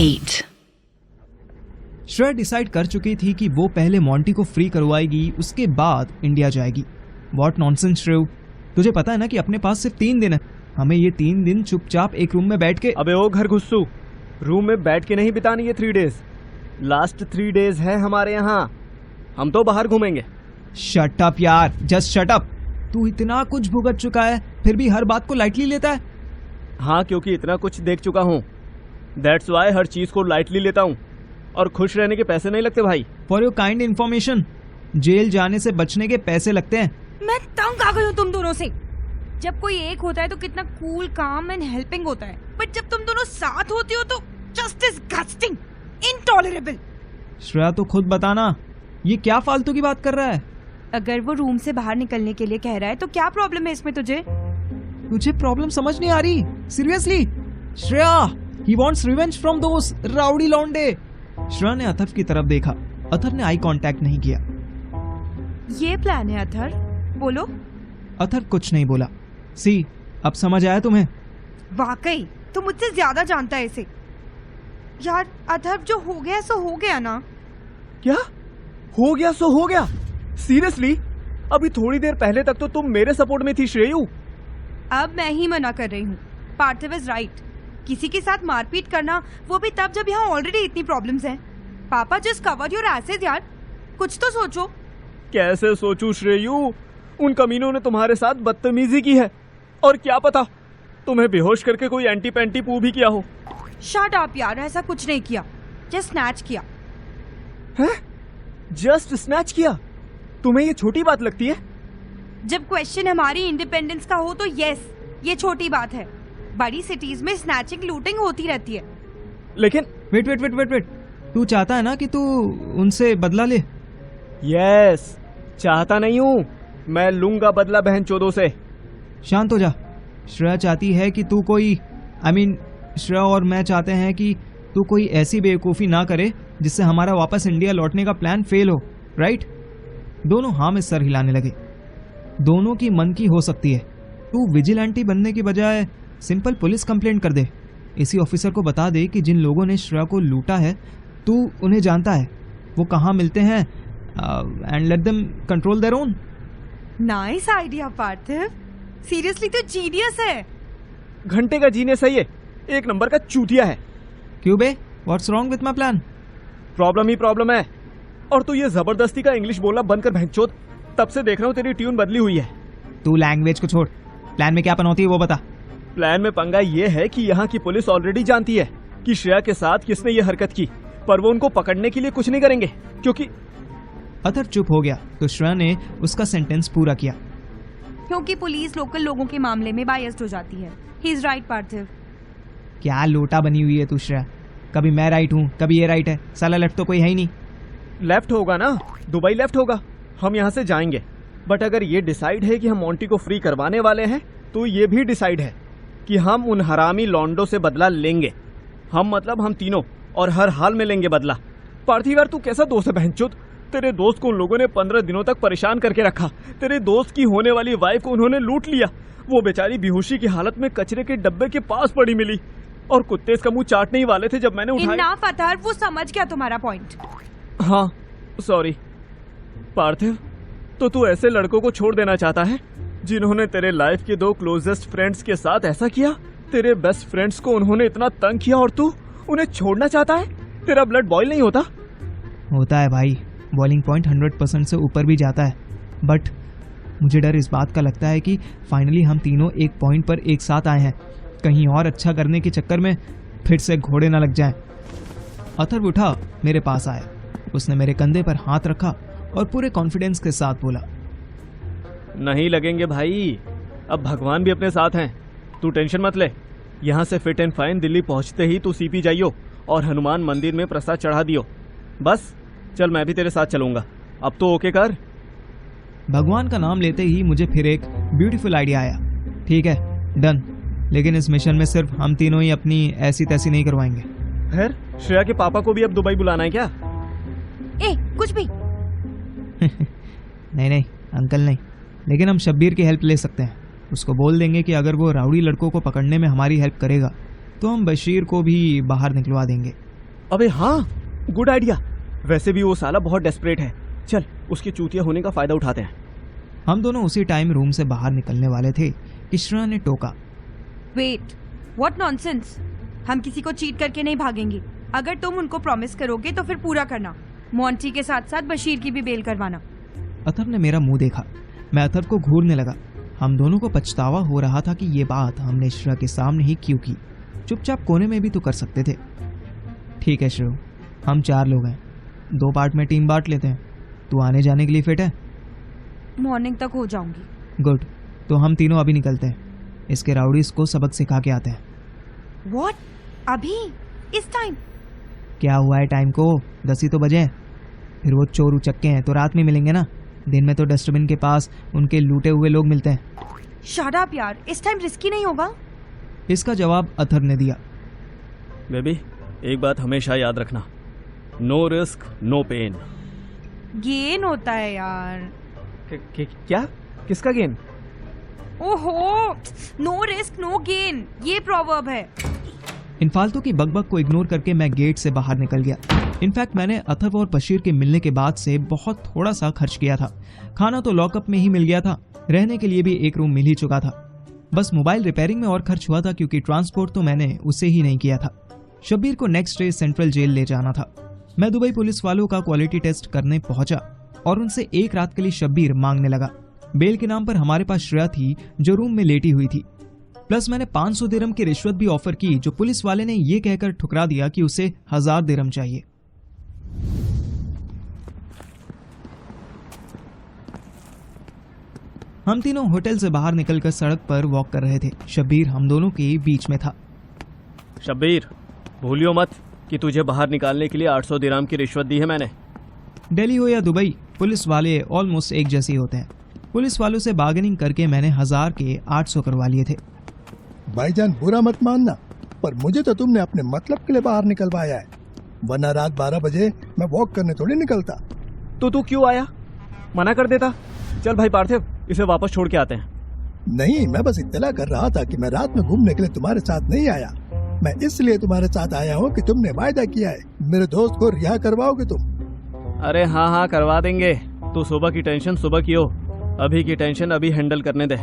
8. Shreya decide कर चुकी थी कि वो पहले मॉन्टी को फ्री करवाएगी, उसके बाद इंडिया जाएगी। व्हाट नॉनसेंस श्रेया, तुझे पता है ना कि अपने पास सिर्फ 3 दिन है। हमें ये 3 दिन चुपचाप एक रूम में बैठ के, अबे ओ घर घुस्सू, रूम में बैठ के नहीं बितानी ये 3 डेज। लास्ट 3 डेज है हमारे यहाँ, हम तो बाहर घूमेंगे। शट अप यार, जस्ट शट अप। तू इतना कुछ भुगत चुका है फिर भी हर बात को लाइटली लेता है। हाँ, क्योंकि इतना कुछ देख चुका हूँ, दैट्स वाई हर चीज को लाइटली लेता हूँ। और खुश रहने के पैसे नहीं लगते भाई। फॉर योर काइंड इन्फॉर्मेशन, जेल जाने से बचने के पैसे लगते हैं। मैं तंग आ गई हूँ तुम दोनों से। जब कोई एक होता है तो कितना कूल, काम एंड हेल्पिंग होता है, बट जब तुम दोनों साथ होती हो तो जस्ट डिस्गस्टिंग, इनटॉलरेबल। श्रेया तो खुद बताना, ये क्या फालतू की बात कर रहा है? अगर वो रूम से बाहर निकलने के लिए कह रहा है तो क्या प्रॉब्लम है इसमें तुझे? तुझे प्रॉब्लम समझ नहीं आ रही? Seriously Shreya, he wants revenge from those rowdy लौंडे। श्रेया ने अथर्व की तरफ देखा। अथर्व ने आई कांटेक्ट नहीं किया। ये प्लान है अथर्व, बोलो। अथर्व कुछ नहीं बोला। सी, अब समझ आया तुम्हें? वाकई तू मुझसे ज्यादा जानता है इसे। यार अथर्व, जो हो गया सो हो गया ना। क्या हो गया सो हो गया? सीरियसली? अभी थोड़ी देर पहले तक तो तुम मेरे सपोर्ट में थी श्रेयू। अब मैं ही मना कर रही हूँ। पार्थिव इज राइट। किसी के साथ मारपीट करना, वो भी तब जब यहाँ ऑलरेडी इतनी प्रॉब्लम्स हैं। पापा जस्ट कवर योर एसेज यार, कुछ तो सोचो। कैसे सोचूं श्रेयू? उन कमीनों ने तुम्हारे साथ बदतमीजी की है, और क्या पता तुम्हें बेहोश करके कोई एंटी पैंटी पू भी किया हो। शट अप यार, ऐसा कुछ नहीं किया, जस्ट स्नैच किया। हैं? जस्ट स्नैच किया? तुम्हें ये छोटी बात लगती है? जब क्वेश्चन हमारी इंडिपेंडेंस का हो तो यस, ये छोटी बात है। बड़ी सिटीज में स्नैचिंग, लूटिंग होती रहती है। लेकिन wait wait wait wait wait, तू चाहता है ना कि तू उनसे बदला ले? यस, चाहता नहीं हूँ, मैं लूंगा बदला बहन चोदों से। शांत हो जा। श्रेया चाहती है कि तू कोई श्रेया और मैं चाहते हैं कि तू कोई ऐसी बेवकूफ़ी ना करे जिससे हमारा वापस इंडिया लौटने का प्लान फेल हो, राइट? दोनों हाँ में सर हिलाने लगे। दोनों की मन की हो सकती है। तू विजिलेंटी बनने की बजाय सिंपल पुलिस कंप्लेंट कर दे। इसी ऑफिसर को बता दे कि जिन लोगों ने श्रेया को लूटा है तू उन्हें जानता है, वो कहाँ मिलते हैं, and let them control their own. Nice idea Parthiv, seriously तू जीनियस है। घंटे का जीने सही है, एक नंबर का चूतिया है। क्यों बे, what's wrong with my plan? Problem ही प्रॉब्लम है। और तू ये जबरदस्ती का इंग्लिश बोलना बंद कर भैंचोद। तब से देख रहा हूँ तेरी ट्यून बदली हुई है। तू लैंग्वेज को छोड़, प्लान में क्या पनौती है वो बता। प्लान में पंगा ये है कि यहाँ की पुलिस ऑलरेडी जानती है कि श्रेया के साथ किसने ये हरकत की, पर वो उनको पकड़ने के लिए कुछ नहीं करेंगे क्योंकि। अथर्व चुप हो गया तो श्रेया ने उसका सेंटेंस पूरा किया। क्योंकि पुलिस लोकल लोगों के मामले में बायस्ड हो जाती है। ही इज राइट पार्थिव। क्या लोटा बनी हुई है तू श्रेया, कभी मैं राइट हूँ कभी ये राइट है, साला लेफ्ट तो कोई है ही नहीं। लेफ्ट होगा ना, दुबई लेफ्ट होगा, हम यहाँ से जाएंगे। बट अगर ये डिसाइड है कि हम मोंटी को फ्री करवाने वाले हैं तो ये भी डिसाइड है कि हम उन हरामी लॉन्डो से बदला लेंगे। हम मतलब हम तीनों, और हर हाल में लेंगे बदला। पार्थिव यार, तू कैसा दोस्त है बहनचोद? तेरे दोस्त को उन लोगों ने 15 दिनों तक परेशान करके रखा। तेरे दोस्त की होने वाली वाइफ को उन्होंने लूट लिया। वो बेचारी बेहोशी की हालत में कचरे के डब्बे के पास पड़ी मिली, और कुत्ते इसका मुंह चाटने ही वाले थे जब मैंने उठाया। इनफ अथर्व, वो समझ गया तुम्हारा पॉइंट। हाँ सॉरी पार्थिव, तो तू ऐसे लड़कों को छोड़ देना चाहता है जिन्होंने तेरे लाइफ के 2 क्लोजेस्ट फ्रेंड्स के साथ ऐसा किया? तेरे बेस्ट फ्रेंड्स को उन्होंने इतना तंग किया और तू उन्हें छोड़ना चाहता है? तेरा ब्लड बॉयल नहीं होता? होता है भाई, बॉइलिंग पॉइंट 100% से ऊपर भी जाता है। बट मुझे डर इस बात का लगता है कि फाइनली हम तीनों एक पॉइंट पर एक साथ आए हैं। कहीं और अच्छा करने के चक्कर में फिर से घोड़े ना लग जाएं। अथर्व उठा, मेरे पास आया। उसने मेरे कंधे पर हाथ रखा और पूरे कॉन्फिडेंस के साथ बोला, नहीं लगेंगे भाई, अब भगवान भी अपने साथ हैं। तू टेंशन मत ले। यहाँ से फिट एंड फाइन दिल्ली पहुँचते ही तू सीपी जाइयो और हनुमान मंदिर में प्रसाद चढ़ा दियो। बस चल, मैं भी तेरे साथ चलूंगा। अब तो ओके कर। भगवान का नाम लेते ही मुझे फिर एक ब्यूटीफुल आइडिया आया। ठीक है, डन, लेकिन इस मिशन में सिर्फ हम तीनों ही अपनी ऐसी तैसी नहीं करवाएंगे। खैर, श्रेया के पापा को भी अब दुबई बुलाना है क्या? ए, कुछ भी नहीं अंकल नहीं, लेकिन हम शब्बीर की हेल्प ले सकते हैं। उसको बोल देंगे कि अगर वो राउडी लड़कों को पकड़ने में हमारी हेल्प करेगा तो हम बशीर को भी बाहर निकलवा देंगे। अबे हाँ, गुड आइडिया। वैसे भी वो साला बहुत डेस्परेट है। चल उसके चूतिया होने का फायदा उठाते हैं। हम दोनों उसी टाइम रूम से बाहर निकलने वाले थे कि श्रेया ने टोका। Wait, what nonsense. हम किसी को चीट करके नहीं भागेंगे। अगर तुम उनको प्रॉमिस करोगे तो फिर पूरा करना। मोंटी के साथ साथ बशीर की भी बेल करवाना। अथर ने मेरा मुंह देखा। मैं अथर को घूरने लगा। हम दोनों को पछतावा हो रहा था कि ये बात हमने श्रेया के सामने ही क्यों की। चुपचाप कोने में भी तो कर सकते थे। ठीक है श्रेया, हम 4 लोग हैं, 2 पार्ट में टीम बांट लेते हैं। तू आने जाने के लिए फिट है? मॉर्निंग तक हो जाऊंगी। गुड, तो हम तीनों अभी निकलते हैं। इसके राउडीज को सबक सिखा के आते हैं। व्हाट? अभी? इस टाइम? क्या हुआ है टाइम को? 10 ही तो बजे हैं। फिर वो चोर उचक्के हैं तो रात में मिलेंगे ना। दिन में तो डस्टबिन के पास उनके लूटे हुए लोग मिलते हैं। शट अप यार, इस टाइम रिस्की नहीं होगा? इसका जवाब अथर ने दिया। बेबी, एक बात हमेशा याद रखना, no risk no pain. Gain होता है यार। क्या? किसका गेन? ओहो, नो रिस्क नो गेन, ये प्रोवर्ब है। इन फालतू की बकबक को इग्नोर करके मैं गेट से बाहर निकल गया। इनफैक्ट मैंने अथर और बशीर के मिलने के बाद से बहुत थोड़ा सा खर्च किया था। खाना तो लॉकअप में ही मिल गया था, रहने के लिए भी एक रूम मिल ही चुका था। बस मोबाइल रिपेयरिंग में और खर्च हुआ था क्योंकि ट्रांसपोर्ट तो मैंने उसे ही नहीं किया था। शब्बीर को नेक्स्ट डे सेंट्रल जेल ले जाना था। मैं दुबई पुलिस वालों का क्वालिटी टेस्ट करने पहुंचा और उनसे एक रात के लिए शब्बीर मांगने लगा। बेल के नाम पर हमारे पास श्रेया थी जो रूम में लेटी हुई थी। प्लस मैंने 500 दिरहम की रिश्वत भी ऑफर की जो पुलिस वाले ने ये कहकर ठुकरा दिया कि उसे 1000 दिरहम चाहिए। हम तीनों होटल से बाहर निकलकर सड़क पर वॉक कर रहे थे। शब्बीर हम दोनों के बीच में था। शब्बीर, भूलियो मत कि तुझे बाहर निकालने के लिए 800 दिरहम की रिश्वत दी है मैंने। दिल्ली हो या दुबई, पुलिस वाले ऑलमोस्ट एक जैसे ही होते हैं। पुलिस वालों से बार्गेनिंग करके मैंने 1000 के 800 करवा लिए थे। भाईजान बुरा मत मानना, पर मुझे तो तुमने अपने मतलब के लिए बाहर निकलवाया है, वरना रात 12 बजे मैं वॉक करने थोड़ी निकलता। तो तू क्यों आया? मना कर देता। चल भाई पार्थिव, इसे वापस छोड़ के आते हैं। नहीं, मैं बस इत्तला कर रहा था कि मैं रात में घूमने के लिए तुम्हारे साथ नहीं आया। मैं इसलिए तुम्हारे साथ आया हूँ कि तुमने वायदा किया है मेरे दोस्त को रिहा करवाओगे तुम। अरे हाँ करवा देंगे। तू सुबह की टेंशन सुबह की हो, अभी की टेंशन अभी हैंडल करने दे।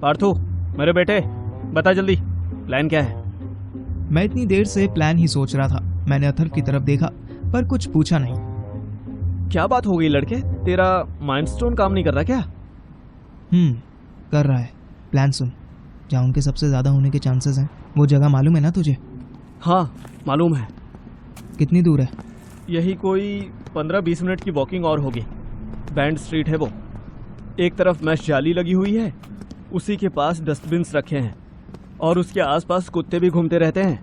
पार्थू मेरे बेटे, बता जल्दी प्लान क्या है? मैं इतनी देर से प्लान ही सोच रहा था। मैंने अथर की तरफ देखा पर कुछ पूछा नहीं। क्या बात हो गई लड़के, तेरा माइंडस्टोन काम नहीं कर रहा क्या? कर रहा है। प्लान सुन, जहाँ उनके सबसे ज्यादा होने के चांसेस हैं वो जगह मालूम है ना तुझे? हाँ मालूम है। कितनी दूर है? यही कोई 15-20 मिनट की वॉकिंग और होगी। बैंड स्ट्रीट है वो। एक तरफ मैश जाली लगी हुई है, उसी के पास डस्टबिन्स रखे हैं और उसके आसपास कुत्ते भी घूमते रहते हैं।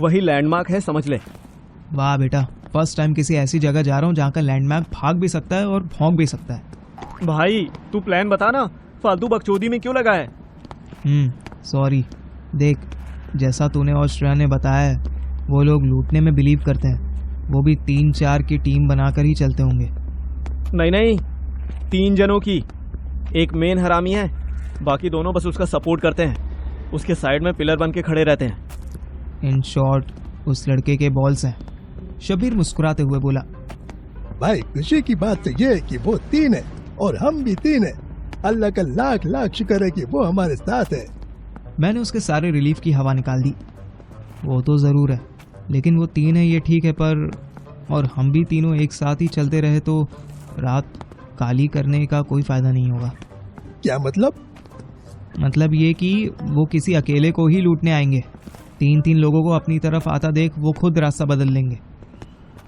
वही लैंडमार्क है, समझ ले। वाह बेटा, फर्स्ट टाइम किसी ऐसी जगह जा रहा हूँ जहाँ का लैंडमार्क भाग भी सकता है और भौंक भी सकता है। भाई तू प्लान बता ना, फालतू बकचोदी में क्यों लगा है? सॉरी। देख, जैसा तूने और श्रेया ने बताया है, वो लोग लूटने में बिलीव करते हैं। वो भी 3-4 की टीम बनाकर ही चलते होंगे। नहीं, 3 जनों की। एक मेन हरामी है, बाकी दोनों बस उसका सपोर्ट करते हैं, उसके साइड में पिलर बन के खड़े रहते हैं। इन शॉर्ट उस लड़के के बॉल्स हैं। शब्बीर मुस्कुराते हुए बोला। भाई खुशी की बात तो ये है कि वो 3 है और हम भी 3 है। अल्लाह का लाख लाख शुक्र है कि वो हमारे साथ है। मैंने उसके सारे रिलीफ की हवा निकाल दी। वो तो जरूर है, लेकिन वो 3 है ये ठीक है, पर और हम भी तीनों एक साथ ही चलते रहे तो रात काली करने का कोई फायदा नहीं होगा। क्या मतलब? मतलब ये कि वो किसी अकेले को ही लूटने आएंगे। 3-3 लोगों को अपनी तरफ आता देख वो खुद रास्ता बदल लेंगे।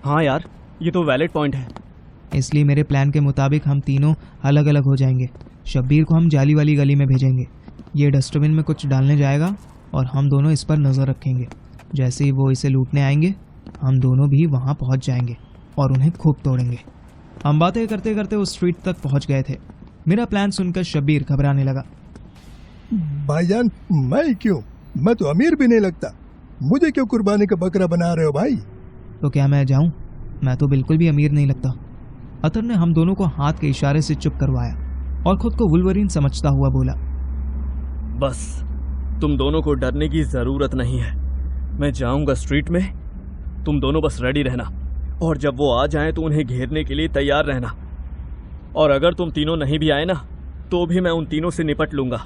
हाँ यार, ये तो वैलिड पॉइंट है। इसलिए मेरे प्लान के मुताबिक हम तीनों अलग अलग हो जाएंगे। शब्बीर को हम जाली वाली गली में भेजेंगे। ये डस्टबिन में कुछ डालने जाएगा और हम दोनों इस पर नज़र रखेंगे। जैसे ही वो इसे लूटने आएंगे हम दोनों भी वहाँ पहुँच जाएंगे और उन्हें खूब तोड़ेंगे। हम बातें करते करते उस स्ट्रीट तक पहुँच गए थे। मेरा प्लान सुनकर शब्बीर घबराने लगा। भाईजान मैं क्यों? मैं तो अमीर भी नहीं लगता, मुझे क्यों कुर्बानी का बकरा बना रहे हो भाई? तो क्या मैं जाऊं? मैं तो बिल्कुल भी अमीर नहीं लगता। अतर ने हम दोनों को हाथ के इशारे से चुप करवाया और खुद को वुल्वरीन समझता हुआ बोला। बस तुम दोनों को डरने की जरूरत नहीं है। मैं जाऊंगा स्ट्रीट में तुम दोनों बस रेडी रहना, और जब वो आ जाएं तो उन्हें घेरने के लिए तैयार रहना। और अगर तुम तीनों नहीं भी आए ना, तो भी मैं उन तीनों से निपट लूंगा।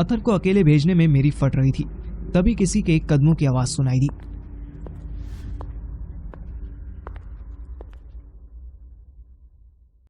अतर को अकेले भेजने में मेरी फट रही थी। तभी किसी के कदमों की आवाज सुनाई दी।